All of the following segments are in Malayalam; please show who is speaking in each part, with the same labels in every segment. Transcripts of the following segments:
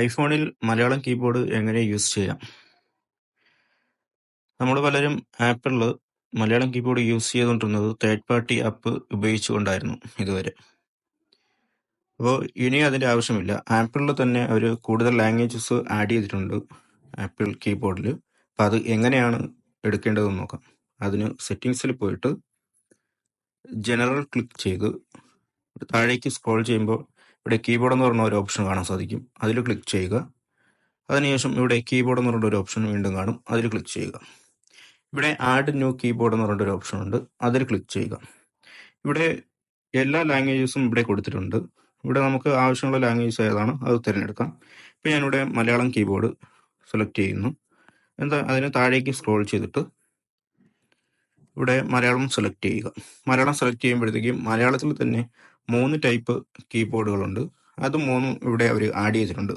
Speaker 1: ഐഫോണിൽ മലയാളം കീബോർഡ് എങ്ങനെ യൂസ് ചെയ്യാം? നമ്മൾ പലരും ആപ്പിളിൽ മലയാളം കീബോർഡ് യൂസ് ചെയ്തുകൊണ്ടിരുന്നത് തേർഡ് പാർട്ടി ആപ്പ് ഉപയോഗിച്ചുകൊണ്ടായിരുന്നു ഇതുവരെ. അപ്പോൾ ഇനി അതിൻ്റെ ആവശ്യമില്ല. ആപ്പിളിൽ തന്നെ ഒരു കൂടുതൽ ലാംഗ്വേജസ് ആഡ് ചെയ്തിട്ടുണ്ട് ആപ്പിൾ കീബോർഡിൽ. അപ്പോൾ അത് എങ്ങനെയാണ് എടുക്കേണ്ടതെന്ന് നോക്കാം. അതിന് സെറ്റിങ്സിൽ പോയിട്ട് ജനറൽ ക്ലിക്ക് ചെയ്ത് താഴേക്ക് സ്ക്രോൾ ചെയ്യുമ്പോൾ ഇവിടെ കീബോർഡ് എന്ന് പറഞ്ഞ ഒരു ഓപ്ഷൻ കാണാൻ സാധിക്കും. അതിൽ ക്ലിക്ക് ചെയ്യുക. അതിനുശേഷം ഇവിടെ കീബോർഡ് എന്ന് പറഞ്ഞ ഒരു ഓപ്ഷൻ വീണ്ടും കാണും. അതിൽ ക്ലിക്ക് ചെയ്യുക. ഇവിടെ ആഡ് ന്യൂ കീബോർഡ് എന്ന് പറഞ്ഞൊരു ഓപ്ഷൻ ഉണ്ട്. അതിൽ ക്ലിക്ക് ചെയ്യുക. ഇവിടെ എല്ലാ ലാംഗ്വേജസും ഇവിടെ കൊടുത്തിട്ടുണ്ട്. ഇവിടെ നമുക്ക് ആവശ്യമുള്ള ലാംഗ്വേജ് ഏതാണ് അത് തിരഞ്ഞെടുക്കാം. ഇപ്പോൾ ഞാനിവിടെ മലയാളം കീബോർഡ് സെലക്ട് ചെയ്യുന്നു. അതിന് താഴേക്ക് സ്ക്രോൾ ചെയ്തിട്ട് ഇവിടെ മലയാളം സെലക്ട് ചെയ്യുക. മലയാളം സെലക്ട് ചെയ്യുമ്പോഴത്തേക്കും മലയാളത്തിൽ തന്നെ 3 ടൈപ്പ് കീബോർഡുകളുണ്ട്. അത് 3 ഇവിടെ അവർ ആഡ് ചെയ്തിട്ടുണ്ട്.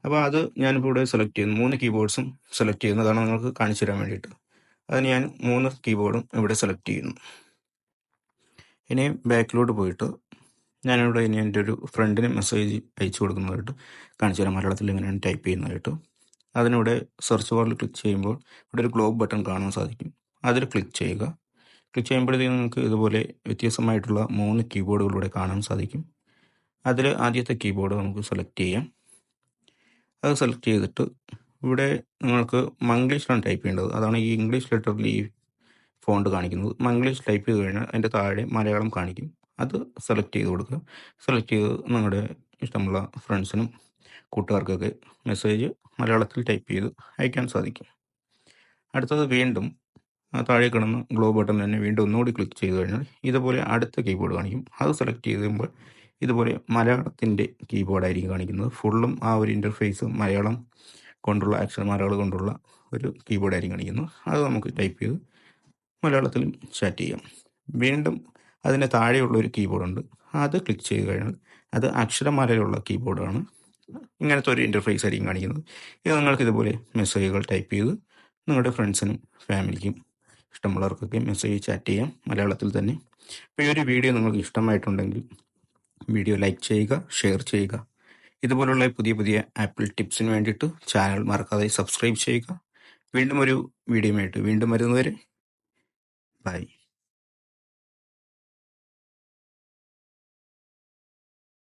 Speaker 1: അപ്പോൾ അത് ഞാനിപ്പോൾ ഇവിടെ സെലക്ട് ചെയ്യുന്നു. 3 കീബോർഡ്സും സെലക്ട് ചെയ്യുന്നതാണ് നിങ്ങൾക്ക് കാണിച്ചു തരാൻ വേണ്ടിയിട്ട്. അതിന് ഞാൻ 3 കീബോർഡും ഇവിടെ സെലക്ട് ചെയ്യുന്നു. ഇനി ബാക്കിലോട്ട് പോയിട്ട് ഞാനിവിടെ ഇനി എൻ്റെ ഒരു ഫ്രണ്ടിന് മെസ്സേജ് അയച്ചു കൊടുക്കുന്നതായിട്ട് കാണിച്ചു തരാം. മലയാളത്തിൽ എങ്ങനെയാണ് ടൈപ്പ് ചെയ്യുന്നതായിട്ട്. അതിനിവിടെ സെർച്ച് ബാറിൽ ക്ലിക്ക് ചെയ്യുമ്പോൾ ഇവിടെ ഒരു ഗ്ലോബ് ബട്ടൺ കാണാൻ സാധിക്കും. അതിൽ ക്ലിക്ക് ചെയ്യുക. ക്ലിക്ക് ചെയ്യുമ്പോഴത്തേക്കും നിങ്ങൾക്ക് ഇതുപോലെ വ്യത്യസ്തമായിട്ടുള്ള 3 കീബോർഡുകൾ ഇവിടെ കാണാൻ സാധിക്കും. അതിൽ ആദ്യത്തെ കീബോർഡ് നമുക്ക് സെലക്ട് ചെയ്യാം. അത് സെലക്ട് ചെയ്തിട്ട് ഇവിടെ നിങ്ങൾക്ക് മംഗ്ലീഷിലാണ് ടൈപ്പ് ചെയ്യേണ്ടത്. അതാണ് ഈ ഇംഗ്ലീഷ് ലെറ്ററിൽ ഈ ഫോണ്ട് കാണിക്കുന്നത്. മംഗ്ലീഷ് ടൈപ്പ് ചെയ്ത് കഴിഞ്ഞാൽ അതിൻ്റെ താഴെ മലയാളം കാണിക്കും. അത് സെലക്ട് ചെയ്ത് കൊടുക്കുക. സെലക്ട് ചെയ്ത് നിങ്ങളുടെ ഇഷ്ടമുള്ള ഫ്രണ്ട്സിനും കൂട്ടുകാർക്കൊക്കെ മെസ്സേജ് മലയാളത്തിൽ ടൈപ്പ് ചെയ്ത് അയക്കാൻ സാധിക്കും. അടുത്തത് വീണ്ടും താഴെ കിടന്ന് ഗ്ലോ ബട്ടൺ തന്നെ വീണ്ടും ഒന്നുകൂടി ക്ലിക്ക് ചെയ്ത് കഴിഞ്ഞാൽ ഇതുപോലെ അടുത്ത കീബോർഡ് കാണിക്കും. അത് സെലക്ട് ചെയ്യുമ്പോൾ ഇതുപോലെ മലയാളത്തിൻ്റെ കീബോർഡായിരിക്കും കാണിക്കുന്നത്. ഫുള്ളും ആ ഒരു ഇൻ്റർഫേസ് മലയാളം കൊണ്ടുള്ള അക്ഷരമാലകൾ കൊണ്ടുള്ള ഒരു കീബോർഡായിരിക്കും കാണിക്കുന്നത്. അത് നമുക്ക് ടൈപ്പ് ചെയ്ത് മലയാളത്തിലും ചാറ്റ് ചെയ്യാം. വീണ്ടും അതിന് താഴെയുള്ള ഒരു കീബോർഡുണ്ട്. അത് ക്ലിക്ക് ചെയ്ത് കഴിഞ്ഞാൽ അത് അക്ഷരമാലയുള്ള കീബോർഡാണ്. ഇങ്ങനത്തെ ഒരു ഇൻ്റർഫേസ് ആയിരിക്കും കാണിക്കുന്നത്. ഇത് നിങ്ങൾക്ക് ഇതുപോലെ മെസ്സേജുകൾ ടൈപ്പ് ചെയ്ത് നിങ്ങളുടെ ഫ്രണ്ട്സിനും ഫാമിലിക്കും ഇഷ്ടമുള്ളവർക്കൊക്കെ മെസ്സേജ് ചാറ്റ് ചെയ്യാം മലയാളത്തിൽ തന്നെ. അപ്പോൾ ഈ ഒരു വീഡിയോ നിങ്ങൾക്ക് ഇഷ്ടമായിട്ടുണ്ടെങ്കിൽ വീഡിയോ ലൈക്ക് ചെയ്യുക, ഷെയർ ചെയ്യുക. ഇതുപോലുള്ള പുതിയ പുതിയ ആപ്പിൾ ടിപ്സിന് വേണ്ടിയിട്ട് ചാനൽ മറക്കാതെ സബ്സ്ക്രൈബ് ചെയ്യുക. വീണ്ടും ഒരു വീഡിയോയുമായിട്ട് വീണ്ടും വരുന്നവരെ ബൈ.